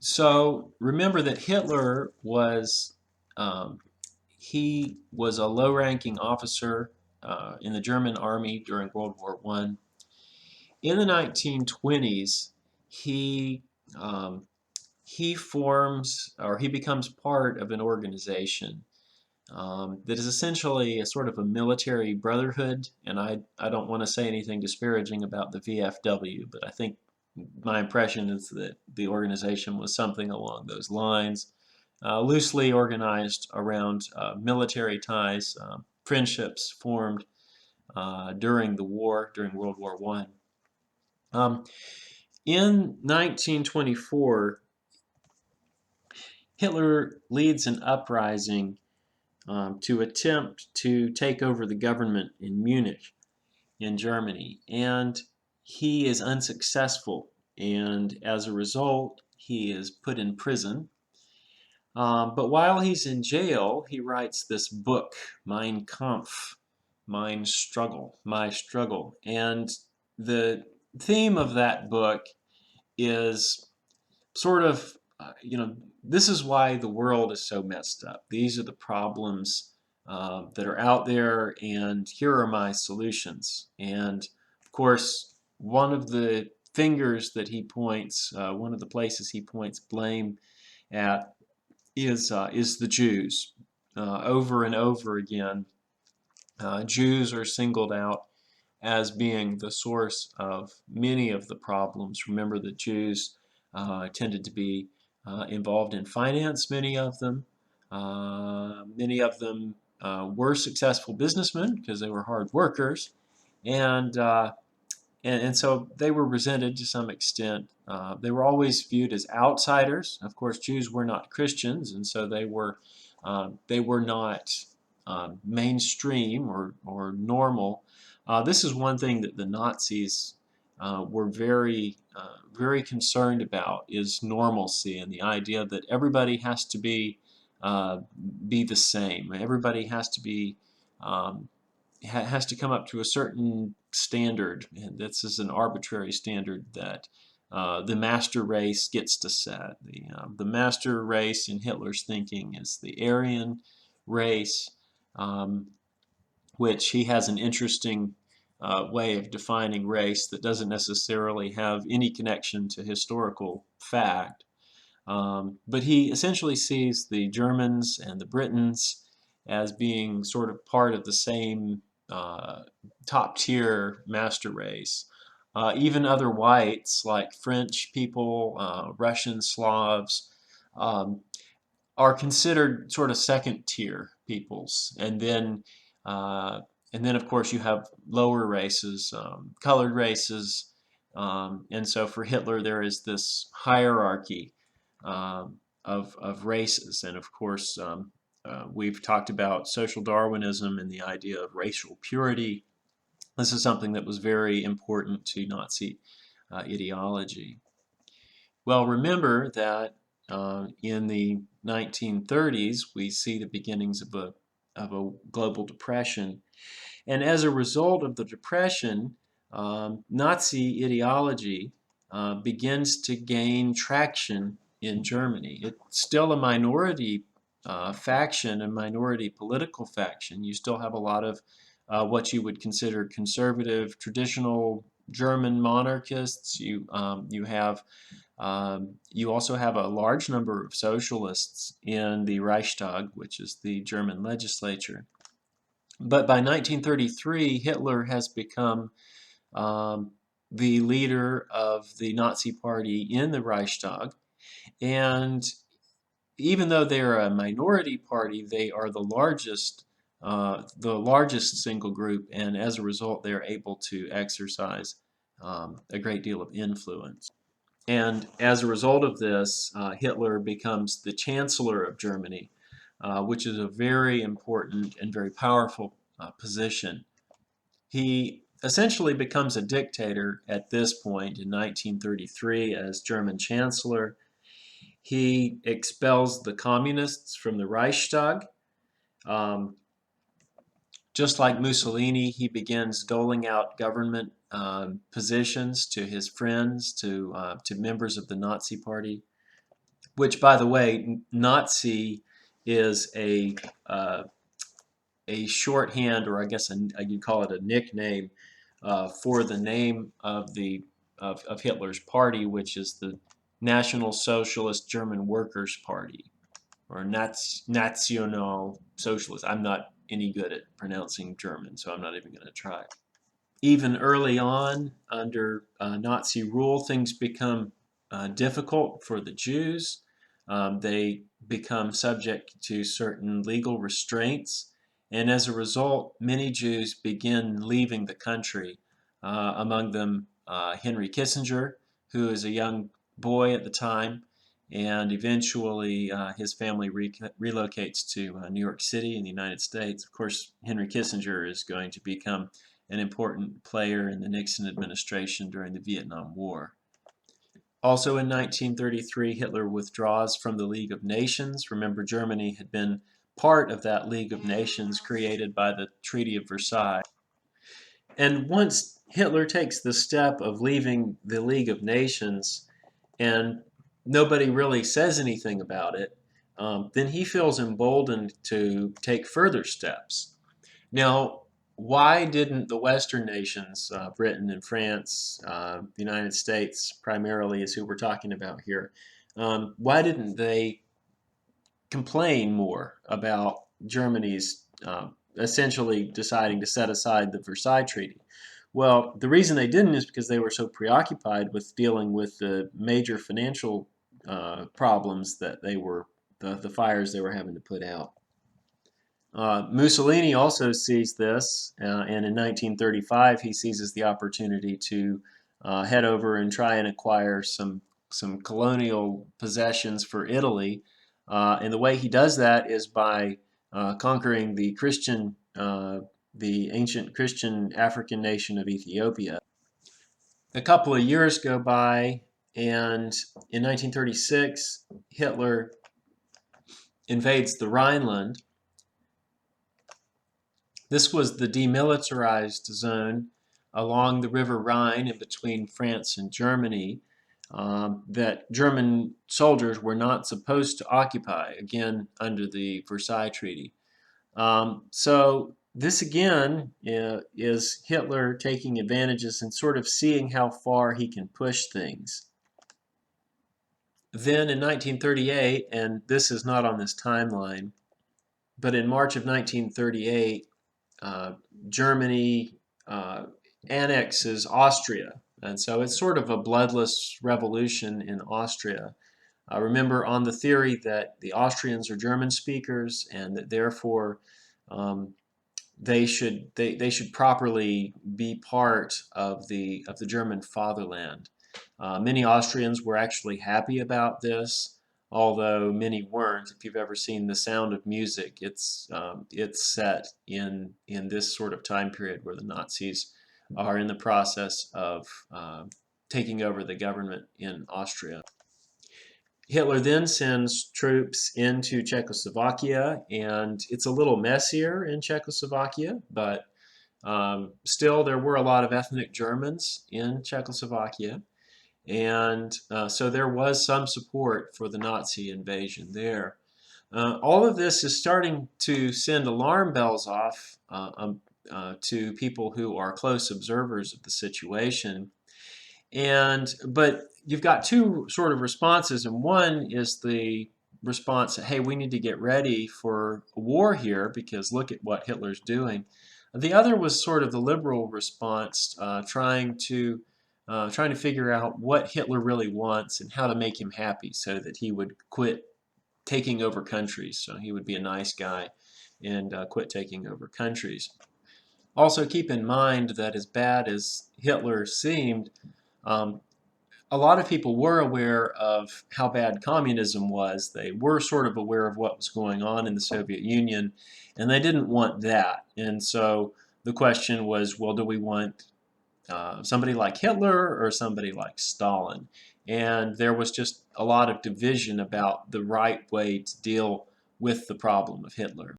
So remember that Hitler was um, he was a low-ranking officer in the German army during World War I. In the 1920s, he um, he forms or he becomes part of an organization that is essentially a sort of a military brotherhood. And I don't want to say anything disparaging about the VFW, but I think my impression is that the organization was something along those lines, loosely organized around military ties, friendships formed during the war, during World War I. In 1924, Hitler leads an uprising to attempt to take over the government in Munich, in Germany. And he is unsuccessful. And as a result, he is put in prison. But while he's in jail, he writes this book, Mein Kampf, My Struggle. And the theme of that book is sort of, this is why the world is so messed up. These are the problems that are out there, and here are my solutions. And of course, one of the fingers that he points, one of the places he points blame at is the Jews. Over and over again, Jews are singled out as being the source of many of the problems. Remember that Jews tended to be involved in finance, many of them. Many of them were successful businessmen because they were hard workers, and, uh, and so they were resented to some extent. They were always viewed as outsiders. Of course, Jews were not Christians, and so they were not mainstream or normal. This is one thing that the Nazis were very concerned about, is normalcy and the idea that everybody has to be the same. Everybody has to be has to come up to a certain standard, and this is an arbitrary standard that the master race gets to set. The master race in Hitler's thinking is the Aryan race, um, which he has an interesting way of defining race that doesn't necessarily have any connection to historical fact. But he essentially sees the Germans and the Britons as being sort of part of the same top tier master race. Even other whites like French people, Russian Slavs, um, are considered sort of second tier peoples. Uh, and then of course you have lower races, colored races. And so for Hitler there is this hierarchy of races. And of course we've talked about social Darwinism and the idea of racial purity. This is something that was very important to Nazi ideology. Well, remember that in the 1930s, we see the beginnings of a global depression. And as a result of the depression, Nazi ideology begins to gain traction in Germany. It's still a minority faction, a minority political faction. You still have a lot of what you would consider conservative, traditional German monarchists. You also have a large number of socialists in the Reichstag, which is the German legislature. But by 1933, Hitler has become the leader of the Nazi Party in the Reichstag. And even though they're a minority party, they are the largest single group, and as a result, they're able to exercise a great deal of influence. And as a result of this, Hitler becomes the Chancellor of Germany, which is a very important and very powerful position. He essentially becomes a dictator at this point in 1933 as German Chancellor. He expels the communists from the Reichstag. Um, just like Mussolini, he begins doling out government positions to his friends, to members of the Nazi Party. which, by the way, Nazi is a shorthand, or I guess you'd call it a nickname, for the name of of Hitler's party, which is the National Socialist German Workers' Party, or National Socialist. I'm not any good at pronouncing German, so I'm not even going to try. Even early on, under Nazi rule, things become difficult for the Jews. They become subject to certain legal restraints, and as a result, many Jews begin leaving the country. Among them, Henry Kissinger, who is a young boy at the time, and eventually his family relocates to New York City in the United States. Of course, Henry Kissinger is going to become an important player in the Nixon administration during the Vietnam War. Also in 1933, Hitler withdraws from the League of Nations. Remember, Germany had been part of that League of Nations created by the Treaty of Versailles. And once Hitler takes the step of leaving the League of Nations and nobody really says anything about it, then he feels emboldened to take further steps. Now, why didn't the Western nations, Britain and France, the United States primarily is who we're talking about here, why didn't they complain more about Germany's essentially deciding to set aside the Versailles Treaty? Well, the reason they didn't is because they were so preoccupied with dealing with the major financial problems that the fires they were having to put out. Mussolini also sees this, and in 1935 he seizes the opportunity to head over and try and acquire some colonial possessions for Italy. And the way he does that is by conquering the ancient Christian African nation of Ethiopia. A couple of years go by, and in 1936 Hitler invades the Rhineland. This was the demilitarized zone along the River Rhine in between France and Germany that German soldiers were not supposed to occupy, again, under the Versailles Treaty. So this, again, is Hitler taking advantages and sort of seeing how far he can push things. Then in 1938, and this is not on this timeline, but in March of 1938, Germany annexes Austria. And so it's sort of a bloodless revolution in Austria. Remember, on the theory that the Austrians are German speakers and that therefore they should properly be part of the German fatherland. Many Austrians were actually happy about this, although many weren't. If you've ever seen The Sound of Music, it's set in this sort of time period where the Nazis are in the process of taking over the government in Austria. Hitler then sends troops into Czechoslovakia, and it's a little messier in Czechoslovakia, but still there were a lot of ethnic Germans in Czechoslovakia. And so there was some support for the Nazi invasion there. All of this is starting to send alarm bells off to people who are close observers of the situation. But you've got two sort of responses, and one is the response that, hey, we need to get ready for a war here because look at what Hitler's doing. The other was sort of the liberal response, trying to figure out what Hitler really wants and how to make him happy so that he would quit taking over countries. So he would be a nice guy and quit taking over countries. Also keep in mind that as bad as Hitler seemed, a lot of people were aware of how bad communism was. They were sort of aware of what was going on in the Soviet Union, and they didn't want that. And so the question was, well, do we want somebody like Hitler or somebody like Stalin? And there was just a lot of division about the right way to deal with the problem of Hitler.